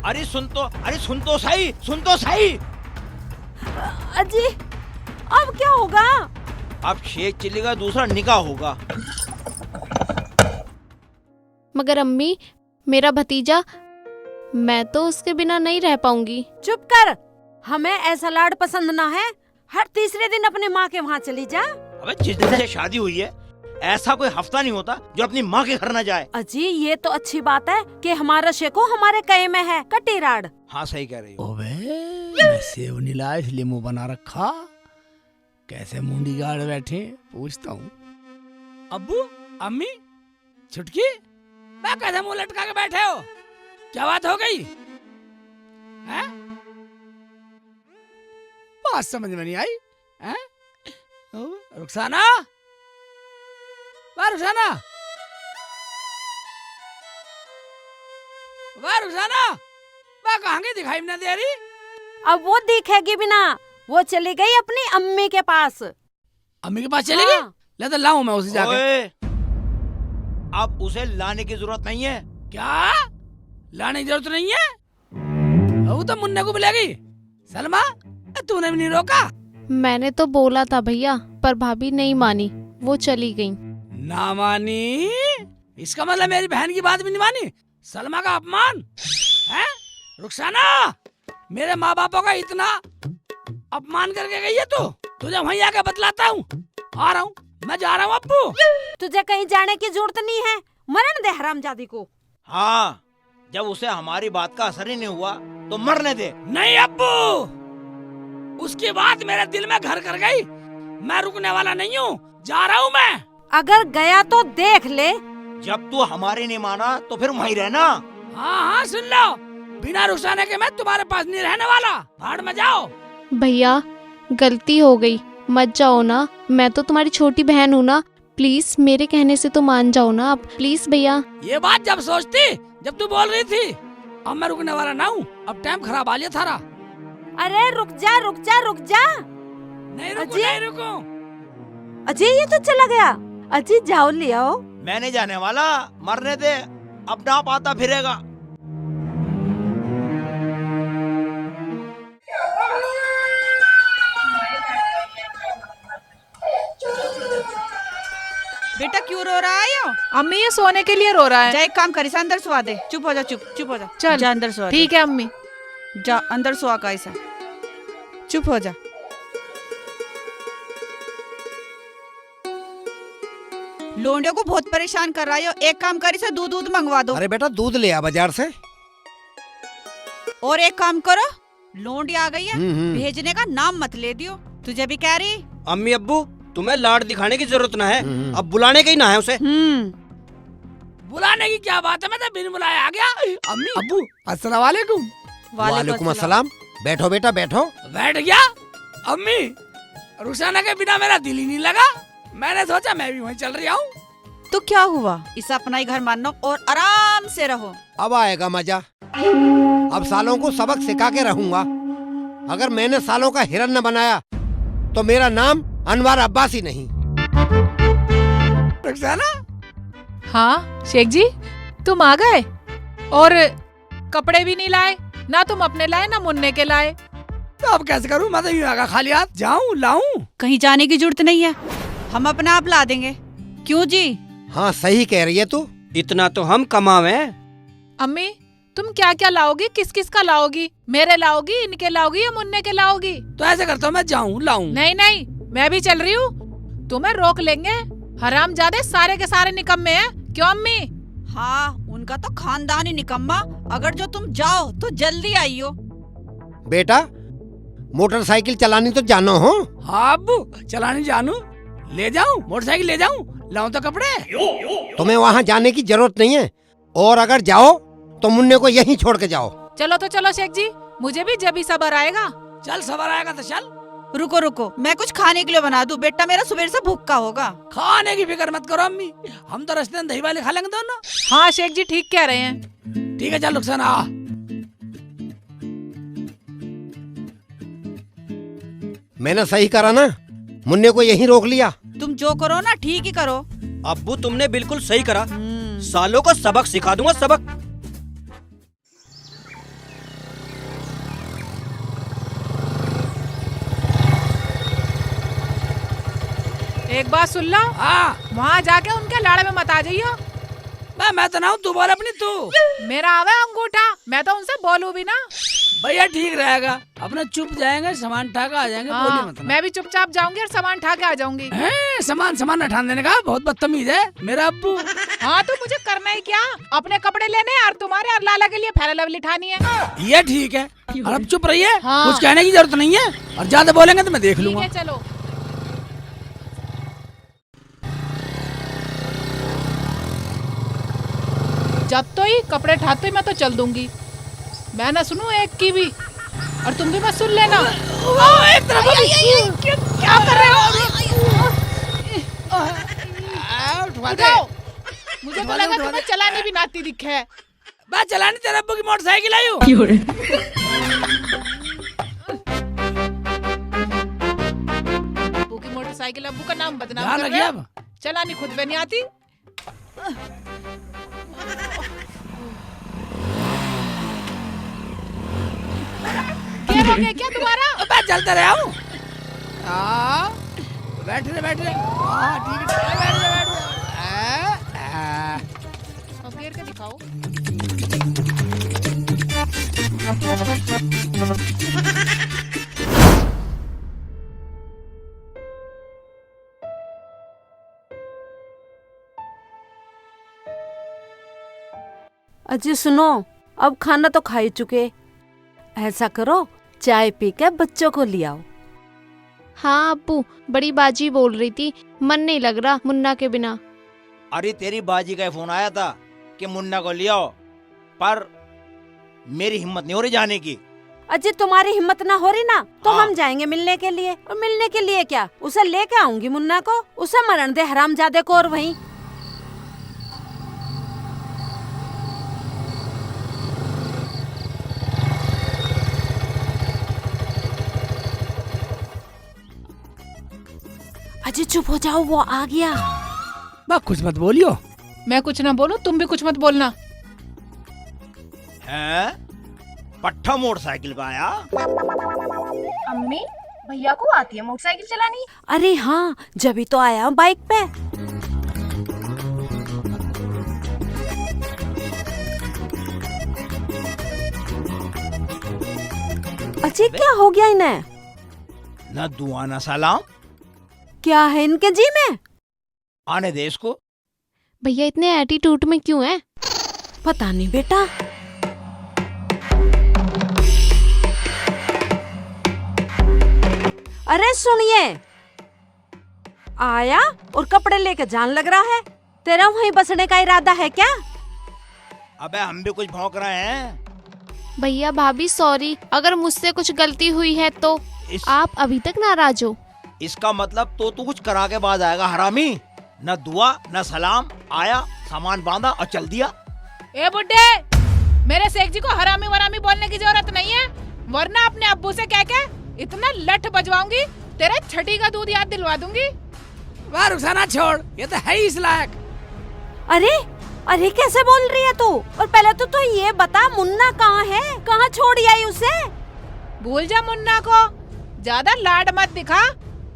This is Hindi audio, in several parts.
अरे सुन तो सही, सुन तो सही। अजी अब क्या होगा? अब शेख चलेगा, दूसरा निकाह होगा। मगर अम्मी, मेरा भतीजा, मैं तो उसके बिना नहीं रह पाऊंगी। चुप कर, हमें ऐसा लाड पसंद ना है। हर तीसरे दिन अपनी माँ के वहाँ चली जा। अबे जिस दिन से शादी हुई है ऐसा कोई हफ्ता नहीं होता जो अपनी माँ के घर न जाए। अजी ये तो अच्छी बात है कि हमारा शेको हमारे कहे में है। कटी राड। हाँ सही कह रही हो। ओबे, मैं सेव नहीं लाया इसलिए मुंह बना रखा। कैसे मुंडी गाड़ बैठे, पूछता हूँ। अब्बू, अम्मी, छुटकी, मैं कैसे मुंह लटका के बैठे हो? क्या बात हो गई है? बात समझ में नहीं आई है? रुखसाना, वाह रुखसाना, वाह रुखसाना, वाह कहाँ की दिखाई नहीं दे रही? अब वो दिखेगी भी ना, वो चली गई अपनी अम्मी के पास। अम्मी के पास चली गई? हाँ। ले तो लाऊं मैं उसे जाके। ओए, अब उसे लाने की जरूरत नहीं है। क्या लाने की जरूरत नहीं है? वो तो मुन्ने को बुलाएगी। सलमा, तूने भी नहीं रोका? मैंने तो बोला था भैया, पर भाभी नहीं मानी, वो चली गई। ना मानी? इसका मतलब मेरी बहन की बात भी नहीं मानी? सलमा का अपमान है? रुखसाना, मेरे माँ बापों का इतना अपमान करके गई है तू? तुझे वहीं आके बतलाता हूँ। आ रहा हूँ, मैं जा रहा हूँ अब्बू। तुझे कहीं जाने की जरूरत नहीं है, मरण दे हरामजादी को। हाँ, जब उसे हमारी बात का असर ही नहीं हुआ तो मरने दे। नहीं अब्बू, उसकी बात मेरे दिल में घर कर गई। मैं रुकने वाला नहीं हूँ, जा रहा हूँ मैं। अगर गया तो देख ले। जब तू हमारी नहीं माना तो फिर वहीं रहना। हाँ हाँ सुन लो, बिना रुखसाने के मैं तुम्हारे पास नहीं रहने वाला। भाड़ में जाओ। भैया गलती हो गई, मत जाओ ना, मैं तो तुम्हारी छोटी बहन हूँ ना, प्लीज मेरे कहने से तो मान जाओ ना आप, प्लीज भैया। ये बात जब सोचती, जब तू बोल रही थी। अब मैं रुकने वाला ना हूँ, अब टाइम खराब आ लिया थारा। अरे रुक जा रुक जा रुक जा। नहीं रुकू, अजी? नहीं रुकू। अजय ये तो चला गया। अजय जाओ ले आओ। मैं नहीं जाने वाला, मरने दे, अपना आप आता फिरेगा। बेटा क्यों रो रहा है यो? अम्मी ये सोने के लिए रो रहा है। जा एक काम करी, अंदर सुवा दे। चुप हो जा, चुप हो जा। चल जा अंदर सुवा दे। ठीक है अम्मी। जा अंदर सुवा का ऐसा। चुप हो जा। लोंडियों को बहुत परेशान कर रहा है। एक काम करी से दूध मंगवा दो। अरे बेटा दूध ले आ बाजार से। और एक काम करो, लोंडी आ गई है, हम्म। भेजने का नाम मत ले दियो। तुझे भी कह रही। अम्मी अब्बू तुम्हें लाड दिखाने की जरूरत ना है, अब बुलाने का ही ना है उसे। बुलाने की क्या बात है, मैं तो बिन बुलाए आ गया। अम्मी अब्बू अस्सलाम वालेकुम। वालेकुम अस्सलाम। बैठो बेटा बैठो। बैठ गया। अम्मी, रुखसाना के बिना मेरा दिल ही नहीं लगा। मैंने सोचा मैं भी वहीं चल रही हूँ। तो क्या हुआ, इसे अपना ही घर मानो और आराम से रहो। अब आएगा मजा। अब सालों को सबक सिखा के रहूंगा। अगर मैंने सालों का हिरन न बनाया तो मेरा नाम अनवर अब्बास ही नहीं। रुखसाना, हाँ शेख जी, तुम आ गए और कपड़े भी नहीं लाए, ना तुम अपने लाए ना मुन्ने के लाए। तो अब कैसे करूँ, मैं तो यूं आगा खाली हाथ जाऊँ लाऊं? कहीं जाने की जरूरत नहीं है, हम अपना आप ला देंगे। क्यों जी? हाँ सही कह रही है तू। इतना तो हम कमावे। अम्मी तुम क्या क्या लाओगी, किस किस का लाओगी? मेरे लाओगी, इनके लाओगी या मुन्ने के लाओगी? तो ऐसे करता हूँ, मैं जाऊँ लाऊं। नहीं नहीं, मैं भी चल रही हूँ, तुम्हें रोक लेंगे। हरामजादे सारे के सारे निकम्मे हैं। क्यों अम्मी? हाँ उनका तो खानदान ही निकम्मा। अगर जो तुम जाओ तो जल्दी आइयो। बेटा मोटरसाइकिल चलानी तो जानो हो। हाँ अब्बू चलाने जानू। ले जाऊं मोटरसाइकिल, ले जाऊं, लाऊं तो कपड़े। तुम्हें वहाँ जाने की जरूरत नहीं है, और अगर जाओ तो मुन्ने को यहीं छोड़ के जाओ। चलो तो चलो शेख जी, मुझे भी जब ही सबर आएगा। चल सबर आएगा तो चल। रुको रुको, मैं कुछ खाने के लिए बना दूं। बेटा मेरा सुबह से भूखा होगा। खाने की फिक्र मत करो अम्मी, हम तो रास्ते में दही वाले खा लेंगे दोनों। हाँ शेख जी ठीक कह रहे हैं। ठीक है चल रुखसाना आ। मैंने सही करा ना, मुन्ने को यहीं रोक लिया। तुम जो करो ना ठीक ही करो। अब्बू तुमने बिल्कुल सही करा, सालों को सबक सिखा दूंगा, सबक। एक बात सुन लो, हाँ वहाँ जाके उनके लाड़ में मत आ जाइयो। मैं तो ना हूँ, तू बोल अपनी तू। मेरा आवे अंगूठा, मैं तो उनसे बोलूं भी ना। भैया ठीक रहेगा, अपना चुप जाएंगे, सामान उठा के आ जाएंगे। बोलिए हाँ, मत ना। मैं भी चुपचाप जाऊंगी और सामान उठा के आ जाऊंगी। हैं, सामान उठाने देने का बहुत बदतमीज है मेरा अब्बू। हाँ तो मुझे करना ही क्या, अपने कपड़े लेने और तुम्हारे और लाला के लिए फेरा लवली ठानी है। ये ठीक है, और अब चुप रहिए। हाँ। कुछ कहने की जरूरत नहीं है, और ज्यादा बोलेंगे तो मैं देख ठीक लूंगा। है चलो। जब तो ही कपड़े ठाते मैं तो चल दूंगी, मैं ना सुनूं एक की भी, और तुम भी मत सुन लेना। क्या कर रहे हो? उठाओ, मुझे तो लगा तुम्हें चलाने भी नाती दिखे है। मैं चलाने तेरे अब्बू की मोटरसाइकिल आई हूँ। अब्बू की मोटरसाइकिल, अब्बू का नाम बदनाम ध्यान कर रखिए रहे अब। हो। चलानी खुद भी नहीं आती। क्या हो गया क्या तुम्हारा? मैं चलते रहा हूँ। बैठ रहे ठीक है, बैठ रहे। अब गिर के दिखाओ। अजी सुनो, अब खाना तो खा ही चुके, ऐसा करो चाय पी के बच्चों को ले आओ। हाँ अब्बू, बड़ी बाजी बोल रही थी, मन नहीं लग रहा मुन्ना के बिना। अरे तेरी बाजी का फोन आया था कि मुन्ना को ले आओ, पर मेरी हिम्मत नहीं हो रही जाने की। अजी तुम्हारी हिम्मत ना हो रही ना तो हाँ। हम जाएंगे मिलने के लिए। और मिलने के लिए क्या, उसे लेके आऊंगी मुन्ना को, उसे मरण दे हरामजादे को। और वहीं अजी चुप हो जाओ, वो आ गया। बस कुछ मत बोलियो। मैं कुछ ना बोलूं, तुम भी कुछ मत बोलना। हैं? पट्टा मोटरसाइकिल का आया। अम्मी, भैया को आती है मोटरसाइकिल चलानी? अरे हाँ, जब ही तो आया हूँ बाइक पे। अजी क्या हो गया इन्हें? न दुआ न सलाम, क्या है इनके जी में? आने दे इसको। भैया इतने एटीट्यूड में क्यों है? पता नहीं बेटा। अरे सुनिए, आया और कपड़े लेके जान लग रहा है। तेरा वहीं बसने का इरादा है क्या? अबे हम भी कुछ भौंक रहे हैं। भैया भाभी सॉरी, अगर मुझसे कुछ गलती हुई है तो। आप अभी तक नाराज हो? इसका मतलब तो तू कुछ करा के बाद आएगा हरामी। न दुआ न सलाम, आया सामान बांधा और चल दिया। ए बुड्ढे, मेरे शेख जी को हरामी वरामी बोलने की जरूरत नहीं है, वरना अपने अब्बू से कह के इतना लठ बजवाऊंगी, तेरे छठी का दूध याद दिलवा दूंगी। वाह रुखसाना छोड़, ये तो है ही इस लायक। अरे अरे कैसे बोल रही है तू? और पहले तो तू ये बता, मुन्ना कहाँ है? कहाँ छोड़ आई उसे? भूल जा मुन्ना को, ज्यादा लाड मत दिखा।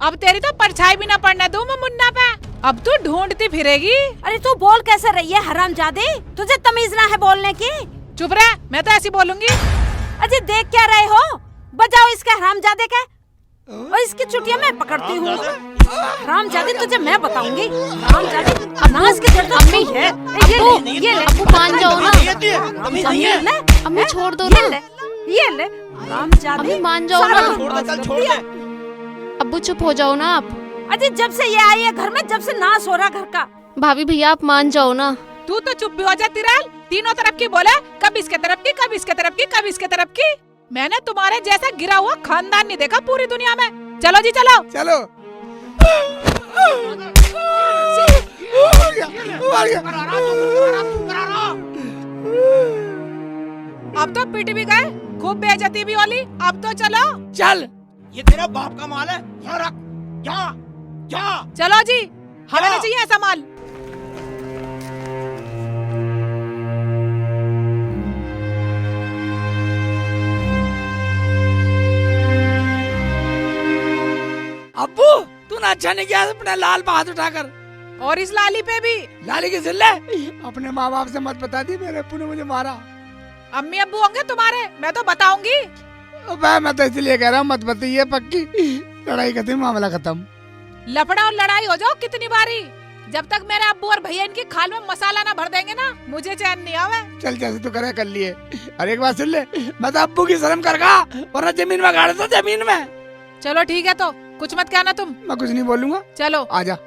अब तेरी तो परछाई भी ना पड़ने दूं मैं मुन्ना पे। अब तू ढूंढती फिरेगी। अरे तू बोल कैसे रही है हरामजादी? तुझे तमीज ना है बोलने की? चुप रह, मैं तो ऐसी बोलूंगी। अजय देख क्या रहे हो? बजाओ इसके हरामजादे के, और इसकी चुटिया मैं पकड़ती हूँ। हरामजादी तुझे मैं बताऊंगी। हरामजादी नाश के जड़ अम्मी, है। ये ले, अब्बू मान जाओ ना। ये ले, अम्मी छोड़ दो ये ना। ले, ये ले, हरामजादी। अम्मी मान जाओ सारा ना। छोड़ दे, चल छोड़ दे। अब्बू चुप हो जाओ ना आप। अजय जब से ये आई है घर में, जब से नाश हो रहा घर का। भाभी भैया आप मान जाओ ना। तू तो चुप भी हो जा तिराल, तीनों तरफ की बोले, कभी इसके तरफ की, कभी इसके तरफ की, कभी इसके तरफ की। मैंने तुम्हारे जैसा गिरा हुआ खानदान नहीं देखा पूरी दुनिया में। चलो जी चलो। चलो। अब तो पिट भी गए, खूब बेइज्जती भी होली। अब तो चलो। चल ये तेरा बाप का माल है, यहाँ रख। यहाँ यहाँ। चलो जी, हमें हाँ। नहीं चाहिए ऐसा माल। अब्बू तू ना अच्छा नहीं किया अपने लाल पे हाथ उठाकर। और इस लाली पे भी। लाली की सिल्ले अपने माँ बाप से मत बता दी, मेरे अब्बू ने मुझे मारा। अम्मी अब्बू होंगे तुम्हारे, मैं तो बताऊंगी। मैं तो इसलिए कह रहा हूँ मत बताइए, पक्की लड़ाई खत्म, मामला खत्म। लफड़ा और लड़ाई हो जाओ कितनी बारी, जब तक मेरे अब्बू और भैया इनकी खाल में मसाला ना भर देंगे ना, मुझे चैन नहीं आवे। चल जैसे तू करे कर लिए। अरे एक बात सुन ले, मैं तो अब्बू की शर्म करगा वरना जमीन में गाड़ दो, जमीन में। चलो ठीक है, तो कुछ मत कहना तुम। मैं कुछ नहीं बोलूंगा। चलो आजा।